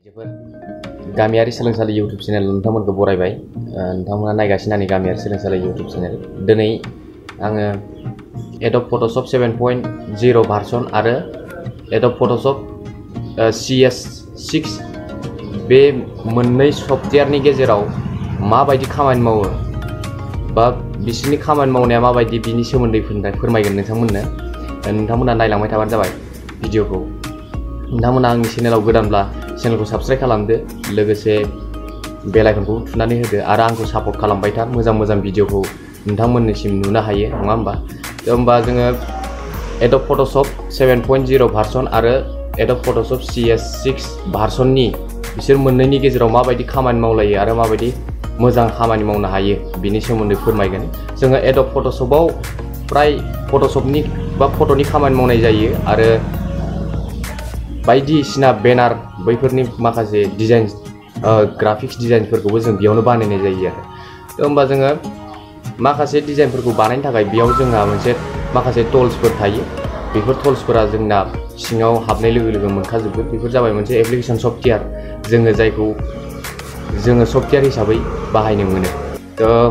जोबोद गामियारि सोलोंसालि YouTube channel नोंथांमोनखौ बरायबाय। नोंथांमोना नायगासिनो आंनि गामियारि सोलोंसालि YouTube चेनेल। दिनै आङो Adobe Photoshop 7.0 भार्सन आरो Adobe Photoshop CS6 बे मोननै सफ्टवेयारनि गेजेराव माबायदि खामानि मावो बा बिसोरनि खामानि मावनाया माबायदि बिनि सोमोन्दै फोरमायगोन नोंथांमोननो। नोंथांमोना नायलांबाय थाबानो जाबाय भिडिअखौ। नोंथांमोना आंनि चेनेलाव गोदानब्ला चेनेलखौ साबस्क्राइब खालामदो, लोगोसे बेल आइकनखौ थुनानै होदो आरो आंखौ सापर्ट खालामबाय था। मोजां भिडिअखौ नोंथांमोननिसिम नुनो हायो, नङा होमबा? होमबा जोङो Adobe Photoshop 7.0 भार्सन आरो Adobe Photoshop CS6 भार्सननि बिसोर मोननैनि गेजेराव माबायदि खामानि मावलायो आरो माबायदि मोजां खामानि मावनो हायो बिनि सोमोन्दै फोरमायगोन। जोङो Adobe Photoshopआव प्राय फट'शपनि बा फट'नि खामानि मावनाय जायो आरो बायदिसिना बेनार बैफोरनि माखासे डिजाइन ग्राफिक्स डिजाइनफोरखौबो जों बेयावनो बानायनाय जायो आरो। होमबा जोङो माखासे डिजाइनफोरखौ बानायनो थाखाय बेयाव जोंहा माखासे टुल्सफोर थायो। बेफोर टुल्सफोरा जोंना सिङाव हाबनाय लोगो लोगो मोनखाजोबगोन। बेफोर जाबाय मोनसे एप्लिकेशन सफ्टवेयार, जोङो जायखौ जोङो सफ्टवेयार हिसाबै बाहायनो मोनो।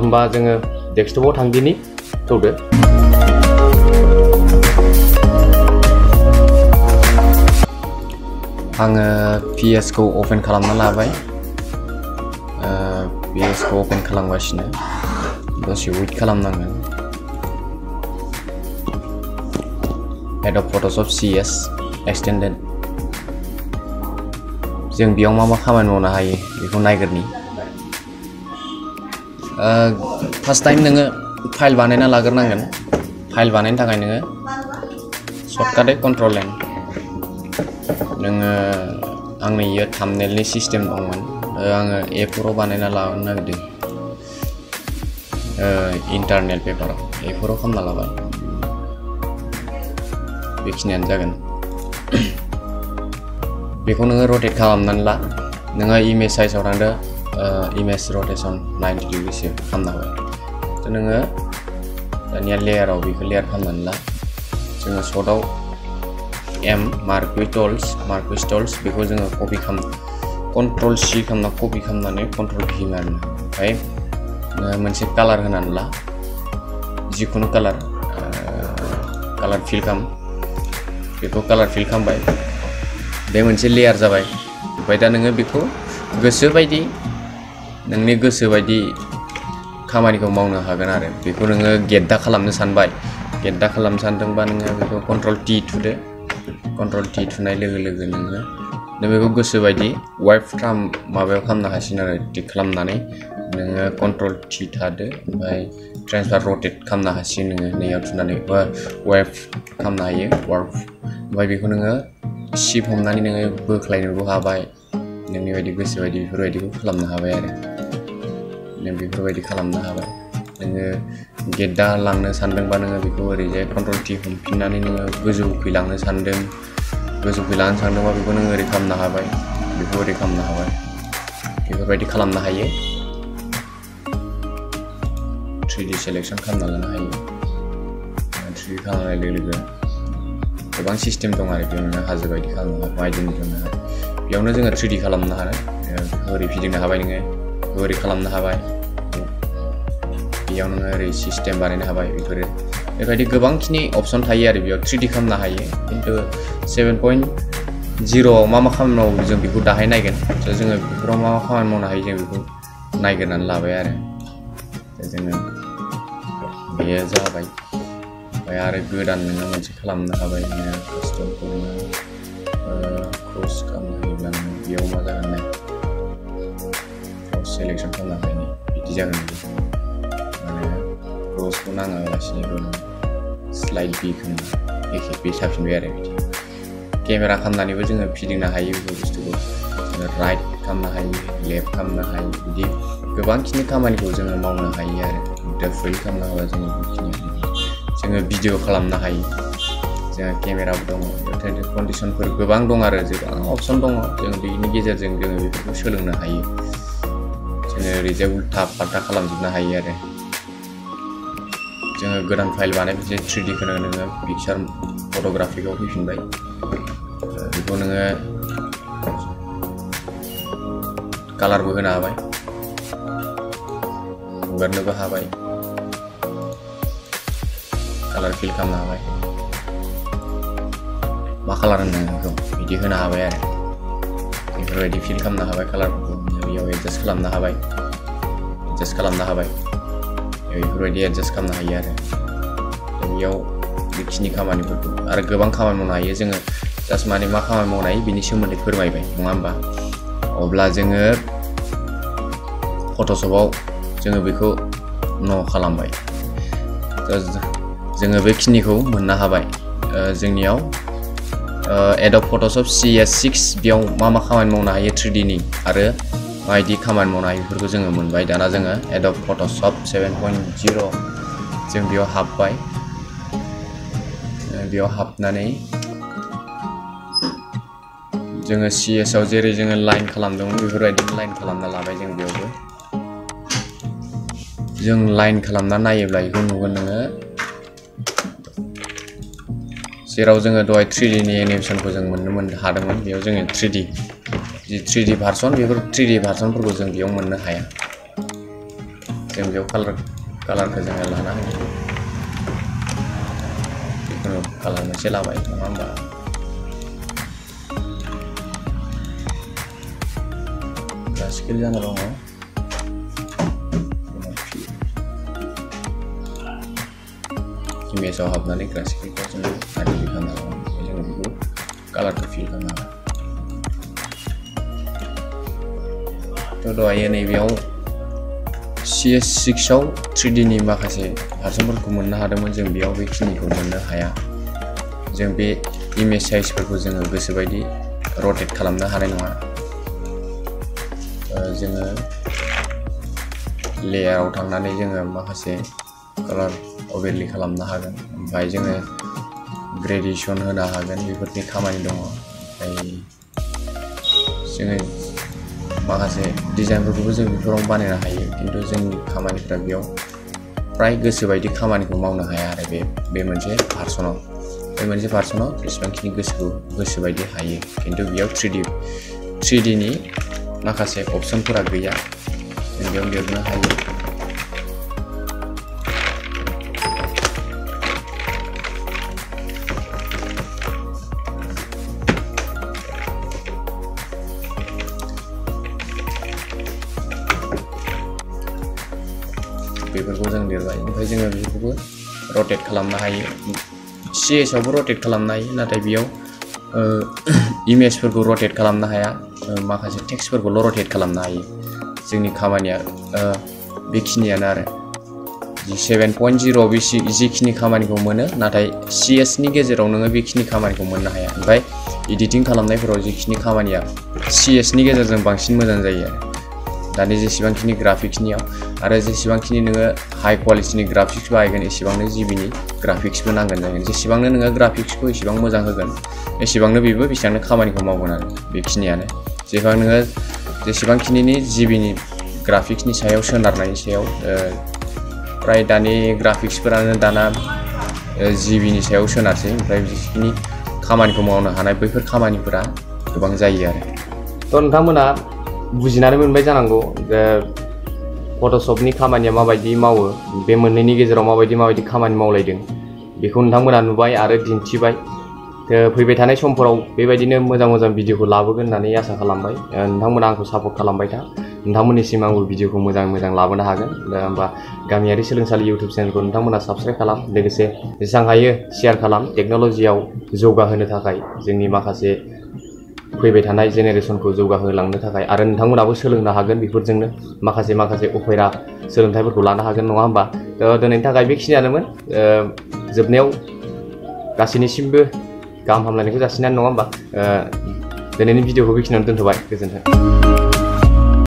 होमबा जोङो डेस्कटपआव थांदिनि, थौदो। आङो PS खौ अपेन खालामना लाबाय। PS खौ अपेन खालामगासिनो, दसे वेट खालामनांगोन। Adobe Photoshop CS extended. जों बेयाव मा खामानि मावनो हायो बेखौ नायग्रोनि। फार्स्ट टाइम नोङो फाइल बानायना लाग्रोनांगोन। फाइल बानायनो थाखाय नोङो सर्टकाटै कन्ट्रल N। नोङो आंनि इयो थाम्बनेलनि सिस्टेम दंमोन, आङो A4 आव बानायना लानो नागिरदों। इन्टारनेल पेपाराव A4 आव खालामना लाबाय। बेखिनियानो जागोन। बेखौ नोङो रटेट खालामनानै ला। नोङो इमेज साइजआव थांदो, इमेज रटेसन 90 डिग्रिसो खालामना होबाय। नोङो दानिया लेयाराव बेखौ लेयार खालामनानै ला। जोङो सर्टआव M मार्क विथ टुल्स बेखौ जोङो कपि खालाम, कन्ट्रल C खालामना कपि खालामनानै कन्ट्रल V मारनो। ओमफ्राय मोनसे कालार होनानै ला, जिखुनु कालार फिल खालाम। बेखौ कालार फिल खालामबाय, बे मोनसे लेयार जाबाय। ओमफ्राय दा नोङो बेखौ नोंनि गोसो बायदि खामानिखौ मावनो हागोन आरो। बेखौ नोङो गेद्दा खालामनो सानबाय, गेद्दा खालामनो सानदोंबा नोङो बेखौ कन्ट्रल T थुदो। कन्ट्रल T थुनाय लोगो लोगो नों बेखौ गोसो बायदि वाइप माबायाव खालामनो हासिगोन आरो। टिक खालामनानै नोङो कन्ट्रल T थादो, ओमफ्राय ट्रेन्सफार रटेट खालामनो हासिगोन नोङो नैयाव थुनानै, बा वाइप खालामनो हायो वार्प। ओमफ्राय बेखौ नोङो शिफ्ट हमनानै नोङो बोख्लायनोबो हाबाय, नोंनि बायदि गोसो बायदि बेफोरबायदिखौ खालामनो हाबाय आरो। नों बेफोरबायदि खालामनो हाबाय। नोङो गेद्दा लांनो सानदोंबा नोङो बेखौ ओरैजाय कन्ट्रल T हमफिननानै नोङो गोजौ फैलांनो सानदोंबा बेखौ नोङो ओरै खालामनो हाबाय, बेखौ ओरै खालामनो हाबाय। बेफोरबायदि खालामनो हायो। 3D सेलेक्सन खालामना लानो हायो। 3D खालामनाय लोगो लोगो गोबां सिस्टेम दं आरो बेयाव नोङो हाजो बायदि खालामनो हाबाय, माइदिनि खालामनो हाबाय। बेयावनो जोङो 3D खालामनो हाबाय। ओरै फिदिंनो हाबाय, नोङो ओरै खालामनो हाबाय। बेयाव नोङो ओरै सिस्टेम बानायनो हाबाय। बेबायदि गोबांखिनि अपसन थायो आरो बेयाव 3D खालामनो हायो। खिन्थु 7.0 आव मा खामानि मावो जों बेखौ दाहाय नायगोन। जोङो बेफोराव मा खामानि मावनो हायो जों बेखौ नायग्रोनानै लाबाय आरो। जोङो बेयो जाबाय। ओमफ्राय आरो गोदान नोङो मोनसे खालामनो हाबाय। नोङो कास्टमखौ नोङो क्रस खालामनो हायोब्ला नोङो बेयाव मा जागोन नाय, क्रस सेलेक्सन खालामनो हायो, बिदि जागोन। माने क्रसखौ नाङालासिनो स्लाइड बि खालामनो एखे बे थाफिनबाय आरो। बिदि केमेरा खालामनानैबो जोङो फिदिंनो हायो बेफोर बुस्थुखौ। जोङो राइट खालामनो हायो, लेफ्ट खालामनो हायो, बिदि गोबांखिनि खामानिखौ जोङो मावनो हायो आरो। दा फुल खालामनो हाबा जोङो बेखिनि जोङो भिडिअ खालामनो हायो। जोंहा केमेराबो दङ, कन्डिसनफोर गोबां दं आरो, गोबां अपसन दङ। जों बेनि गेजेरजों जोङो बेफोरखौ सोलोंनो हायो। जोङो ओरैजाय उल्था फाल्था खालामजोबनो हायो आरो। जोङो गोदान फाइल बानायफिनसै 3D खौनो नोङो पिक्सार फट'ग्राफिकआव फैफिनबाय। बेखौ नोङो कालारबो होनो हाबाय हगारनोबो हाबाय कालार फिल खालामनो हाबाय मा कालार होनो बेखौ बिदि होनो हाबाय आरो बेफोरबायदि फिल खालामनो हाबाय कालारफोरखौ बेयाव एडजास्ट खालामनो हाबाय बेफोरबायदि एडजास्ट खालामनो हायो आरो बेयाव बेखिनि खामानिफोरखौ आरो गोबां खामानि मावनो हायो जोङो जास्ट माने मा खामानि मावनो हायो बिनि सोमोन्दै फोरमायबाय नङा होमबा अब्ला जोङो फट'शपआव जोङो बेखौ न' खालामबाय जोङो बेखिनिखौ मोननो हाबाय जोंनियाव एडब फट'शप CS6 बेयाव मा खामानि मावनो हायो 3D नि आरो माबायदि खामानि मावनो हायो बेफोरखौ जोङो मोनबाय दाना जोङो एडब फट'शप 7.0 जों बेयाव हाबबाय बेयाव हाबनानै जोङो CS आव जेरै जोङो लाइन खालामदोंमोन बेफोरबायदिनो लाइन खालामना लाबाय जों बेयावबो जों लाइन खालामना नायोब्ला बेखौ नुगोन नोङो जेराव जोङो दहाय 3D नि एनिमेशनखौ जों मोननो हादोंमोन बेयाव जोङो 3D जि 3D भार्सन बेफोर 3D भार्सनफोरखौ जों बेयाव मोननो हाया जों बेयाव कालारखौ जोङो लाना होयो जिखुनु कालार मोनसे लाबाय नङा होमबा ग्राफिकेल जाना दङ इमेजाव हाबनानै ग्राफिकेलखौ जोङो आइडेन्टिफाइ खालामनांगौ जोङो बेखौ कालारखौ फिल खालामनांगौ थ' दहाय नैबेयाव CS6 आव 3D नि माखासे भार्सनफोरखौ मोननो हादोंमोन जों बेयाव बेखिनिखौ मोननो हाया जों बे इमेज साइजफोरखौ जोङो गोसोबायदि रटेट खालामनो हानाय नङा जोङो लेयाराव थांनानै जोङो माखासे कालार अभारले खालामनो हागोन ओमफ्राय जोङो ग्रेडेसन होनो हागोन बेफोरनि खामानि दङ ओमफ्राय जोङो माखासे डिजाइनफोरखौबो जों बेफोराव बानायनो हायो खिन्थु जोंनि खामानिफ्रा बेयाव फ्राय गोसोबायदि खामानिखौ मावनो हाया आरो बे मोनसे भार्सनाव जेसेबांखिनि गोसोबायदि हायो खिन्थु बेयाव 3D नि माखासे अपसनफोरा गैया जों बेयाव लिरनो हायो बेफोरखौ जों लिरबाय ओमफ्राय जोङो बेफोरखौबो रटेट खालामनो हायो CS आवबो रटेट खालामनो हायो नाथाय बेयाव इमेजफोरखौ रटेट खालामनो हाया माखासे टेक्सटफोरखौल' रटेट खालामनो हायो जोंनि खामानिया बेखिनियानो आरो 7.0 आव जिखिनि खामानिखौ मोनो नाथाय CS नि गेजेराव नोङो बेखिनि खामानिखौ मोननो हाया ओमफ्राय एडिटिं खालामनायफोराव जिखिनि खामानिया CS नि गेजेरजों बांसिन मोजां जायो आरो दानि जेसेबांखिनि ग्राफिक्सनियाव आरो जेसेबांखिनि नोङो हाई क्वालिटिनि ग्राफिक्स बाहायगोन एसेबांनो जिबिनि ग्राफिक्सबो नांगोन जागोन जेसेबांनो नोङो ग्राफिक्सखौ एसेबां मोजां होगोन एसेबांनो बेबो बेसेबांनो खामानिखौ मावगोन आरो बेखिनियानो जेसेबांखिनि जिबिनि ग्राफिक्सनि सायाव सोनारनायनि सायाव फ्राय दानि ग्राफिक्सफोरानो दाना जिबिनि सायाव सोनारसै ओमफ्राय जिखिनि खामानिखौ मावनो हानाय बैफोर खामानिफोरा गोबां जायो आरो थ' नोंथांमोना बुजिनानै मोनबाय जानांगौ जे फट'शपनि खामानिया माबायदि मावो बे मोननैनि गेजेराव माबायदि खामानि मावलायदों बेखौ नोंथांमोना नुबाय आरो दिन्थिबाय फैबाय थानाय समफोराव बेबायदिनो मोजां भिडिअखौ लाबोगोन होननानै आसा खालामबाय नोंथांमोना आंखौ सापर्ट खालामबाय था नोंथांमोननिसिम आंबो भिडिअखौ मोजां लाबोनो हागोन दा होमबा गामियारि सोलोंसालि इउटिउब चेनेलखौ नोंथांमोना साबस्क्राइब खालाम लोगोसे जेसेबां हायो शेयार खालाम टेक्न'लजियाव जौगाहोनो थाखाय जोंनि माखासे फैबाय थानाय जेनेरेसनखौ जौगाहोलांनो थाखाय आरो नोंथांमोनाबो सोलोंनो हागोन बेफोरजोंनो माखासे उफेरा सोलोंथाइफोरखौ लानो हागोन नङा होमबा दिनैनि थाखाय बेखिनियानोमोन जोबनायाव गासैनिसिमबो गाहाम हामलायनायखौ जासिनानै नङा होमबा दिनैनि भिडिअखौ बेखिनियावनो दोनथ'बाय गोजोन्थों